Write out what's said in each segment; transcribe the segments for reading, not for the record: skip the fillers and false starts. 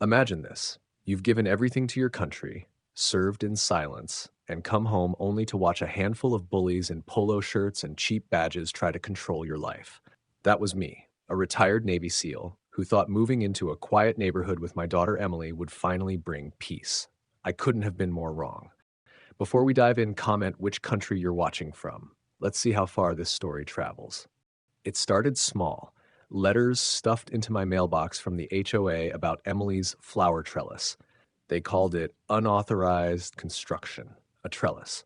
Imagine this. You've given everything to your country, served in silence, and come home only to watch a handful of bullies in polo shirts and cheap badges try to control your life. That was me, a retired Navy SEAL who thought moving into a quiet neighborhood with my daughter Emily would finally bring peace. I couldn't have been more wrong. Before we dive in, comment which country you're watching from. Let's see how far this story travels. It started small. Letters stuffed into my mailbox from the HOA about Emily's flower trellis. They called it unauthorized construction, a trellis.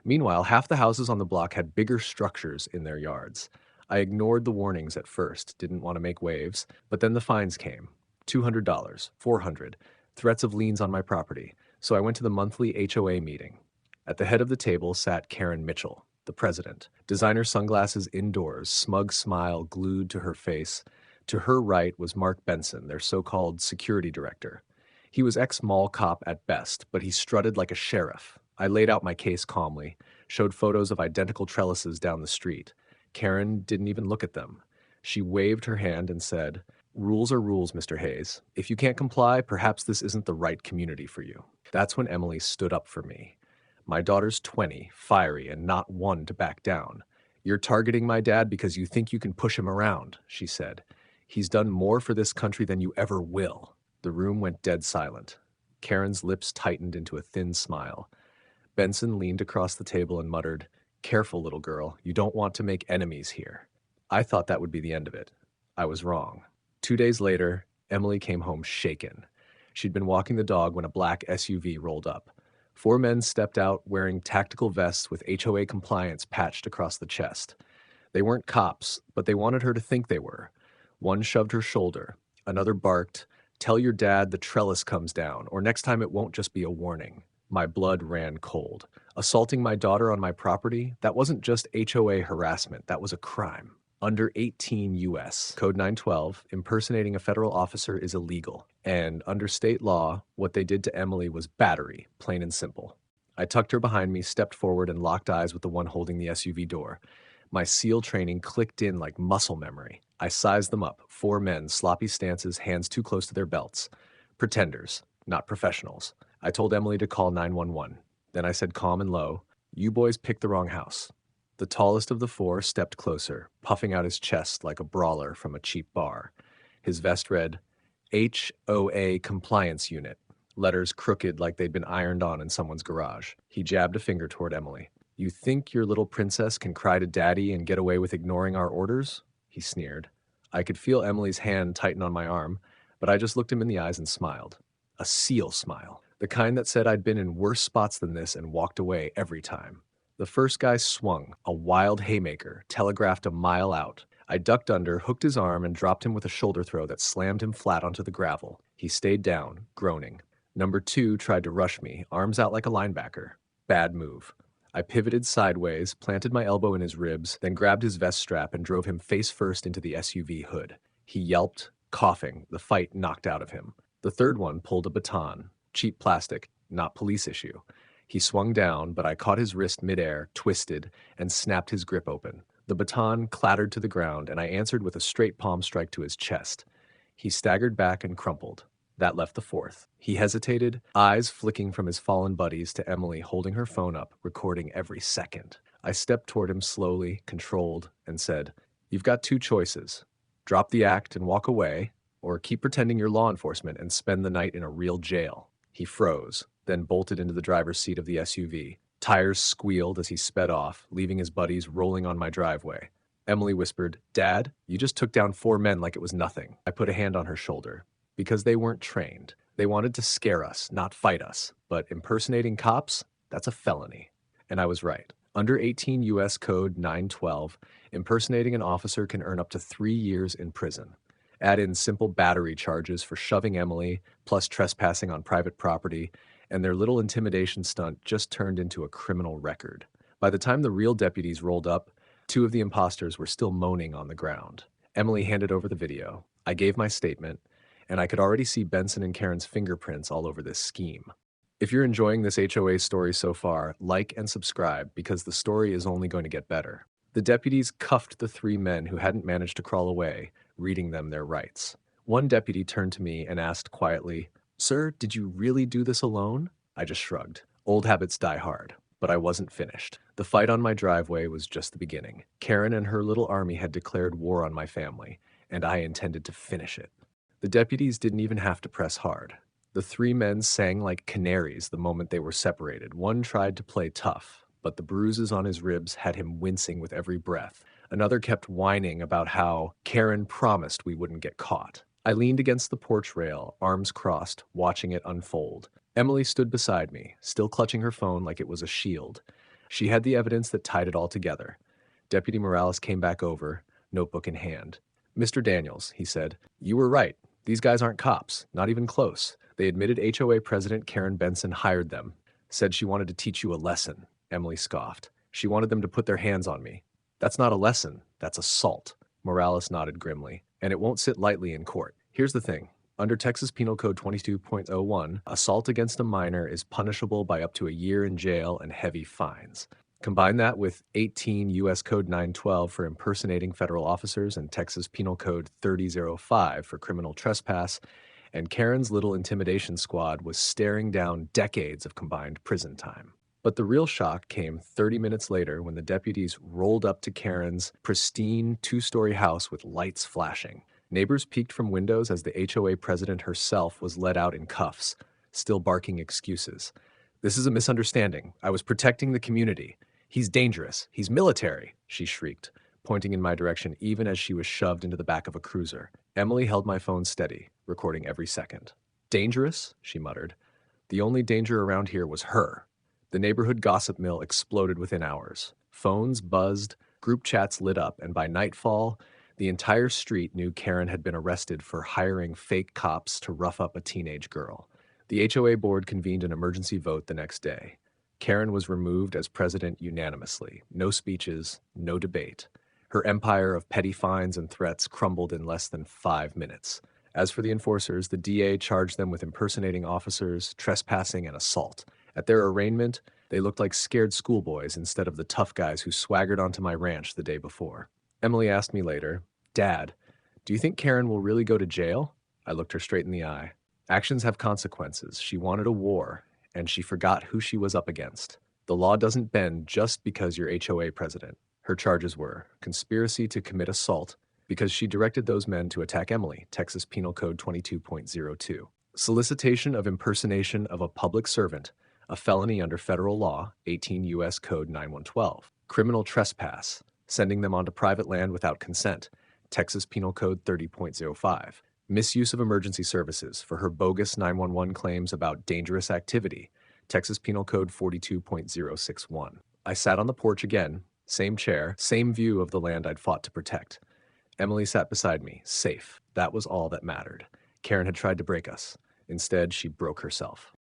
Meanwhile, half the houses on the block had bigger structures in their yards. I ignored the warnings at first, didn't want to make waves, but then the fines came. $200, $400, threats of liens on my property. So I went to the monthly HOA meeting. At the head of the table sat Karen Mitchell, the president, designer sunglasses indoors, smug smile glued to her face. To her right was Mark Benson, their so-called security director. He was ex-mall cop at best, but he strutted like a sheriff. I laid out my case calmly, showed photos of identical trellises down the street. Karen didn't even look at them. She waved her hand and said, "Rules are rules, Mr. Hayes. If you can't comply, perhaps this isn't the right community for you." That's when Emily stood up for me. "My daughter's 20, fiery, and not one to back down. You're targeting my dad because you think you can push him around," she said. "He's done more for this country than you ever will." The room went dead silent. Karen's lips tightened into a thin smile. Benson leaned across the table and muttered, "Careful, little girl. You don't want to make enemies here." I thought that would be the end of it. I was wrong. 2 days later, Emily came home shaken. She'd been walking the dog when a black SUV rolled up. 4 men stepped out wearing tactical vests with HOA compliance patched across the chest. They weren't cops, but they wanted her to think they were. One shoved her shoulder. Another barked, "Tell your dad the trellis comes down, or next time it won't just be a warning." My blood ran cold. Assaulting my daughter on my property? That wasn't just HOA harassment, that was a crime. Under 18 U.S. Code 912, impersonating a federal officer is illegal. And under state law, what they did to Emily was battery, plain and simple. I tucked her behind me, stepped forward, and locked eyes with the one holding the SUV door. My SEAL training clicked in like muscle memory. I sized them up, 4 men, sloppy stances, hands too close to their belts. Pretenders, not professionals. I told Emily to call 911. Then I said calm and low, "You boys picked the wrong house." The tallest of the 4 stepped closer, puffing out his chest like a brawler from a cheap bar. His vest read, HOA Compliance Unit, letters crooked like they'd been ironed on in someone's garage. He jabbed a finger toward Emily. "You think your little princess can cry to daddy and get away with ignoring our orders?" He sneered. I could feel Emily's hand tighten on my arm, but I just looked him in the eyes and smiled. A SEAL smile. The kind that said I'd been in worse spots than this and walked away every time. The first guy swung, a wild haymaker, telegraphed a mile out. I ducked under, hooked his arm, and dropped him with a shoulder throw that slammed him flat onto the gravel. He stayed down, groaning. Number 2 tried to rush me, arms out like a linebacker. Bad move. I pivoted sideways, planted my elbow in his ribs, then grabbed his vest strap and drove him face first into the SUV hood. He yelped, coughing, the fight knocked out of him. The third one pulled a baton. Cheap plastic, not police issue. He swung down, but I caught his wrist midair, twisted, and snapped his grip open. The baton clattered to the ground, and I answered with a straight palm strike to his chest. He staggered back and crumpled. That left the fourth. He hesitated, eyes flicking from his fallen buddies to Emily holding her phone up, recording every second. I stepped toward him slowly, controlled, and said, "You've got 2 choices. Drop the act and walk away, or keep pretending you're law enforcement and spend the night in a real jail." He froze, then bolted into the driver's seat of the SUV. Tires squealed as he sped off, leaving his buddies rolling on my driveway. Emily whispered, "Dad, you just took down 4 men like it was nothing." I put a hand on her shoulder. Because they weren't trained. They wanted to scare us, not fight us. But impersonating cops? That's a felony. And I was right. Under 18 U.S. Code 912, impersonating an officer can earn up to 3 years in prison. Add in simple battery charges for shoving Emily, plus trespassing on private property, and their little intimidation stunt just turned into a criminal record. By the time the real deputies rolled up, 2 of the imposters were still moaning on the ground. Emily handed over the video. I gave my statement, and I could already see Benson and Karen's fingerprints all over this scheme. If you're enjoying this HOA story so far, like and subscribe because the story is only going to get better. The deputies cuffed the 3 men who hadn't managed to crawl away, reading them their rights. One deputy turned to me and asked quietly, Sir, did you really do this alone? I just shrugged. Old habits die hard. But I wasn't finished. The fight on my driveway was just the beginning. Karen and her little army had declared war on my family, and I intended to finish it. The deputies didn't even have to press hard. The three men sang like canaries the moment they were separated. One tried to play tough, but the bruises on his ribs had him wincing with every breath. Another kept whining about how Karen promised we wouldn't get caught. I leaned against the porch rail, arms crossed, watching it unfold. Emily stood beside me, still clutching her phone like it was a shield. She had the evidence that tied it all together. Deputy Morales came back over, notebook in hand. "Mr. Daniels," he said, "you were right. These guys aren't cops, not even close. They admitted HOA President Karen Benson hired them. Said she wanted to teach you a lesson." Emily scoffed. "She wanted them to put their hands on me." "That's not a lesson, that's assault." Morales nodded grimly. "And it won't sit lightly in court. Here's the thing. Under Texas Penal Code 22.01, assault against a minor is punishable by up to a year in jail and heavy fines. Combine that with 18 U.S. Code 912 for impersonating federal officers and Texas Penal Code 3005 for criminal trespass, and Karen's little intimidation squad was staring down decades of combined prison time. But the real shock came 30 minutes later when the deputies rolled up to Karen's pristine two-story house with lights flashing. Neighbors peeked from windows as the HOA president herself was led out in cuffs, still barking excuses. "This is a misunderstanding. I was protecting the community. He's dangerous. He's military," she shrieked, pointing in my direction even as she was shoved into the back of a cruiser. Emily held my phone steady, recording every second. "Dangerous?" she muttered. "The only danger around here was her." The neighborhood gossip mill exploded within hours. Phones buzzed, group chats lit up, and by nightfall, the entire street knew Karen had been arrested for hiring fake cops to rough up a teenage girl. The HOA board convened an emergency vote the next day. Karen was removed as president unanimously. No speeches, no debate. Her empire of petty fines and threats crumbled in less than 5 minutes. As for the enforcers, the DA charged them with impersonating officers, trespassing, and assault. At their arraignment, they looked like scared schoolboys instead of the tough guys who swaggered onto my ranch the day before. Emily asked me later, "Dad, do you think Karen will really go to jail?" I looked her straight in the eye. "Actions have consequences. She wanted a war, and she forgot who she was up against. The law doesn't bend just because you're HOA president." Her charges were conspiracy to commit assault because she directed those men to attack Emily, Texas Penal Code 22.02. Solicitation of impersonation of a public servant, a felony under federal law, 18 U.S. Code 9112. Criminal trespass, sending them onto private land without consent, Texas Penal Code 30.05. Misuse of emergency services for her bogus 911 claims about dangerous activity, Texas Penal Code 42.061. I sat on the porch again, same chair, same view of the land I'd fought to protect. Emily sat beside me, safe. That was all that mattered. Karen had tried to break us. Instead, she broke herself.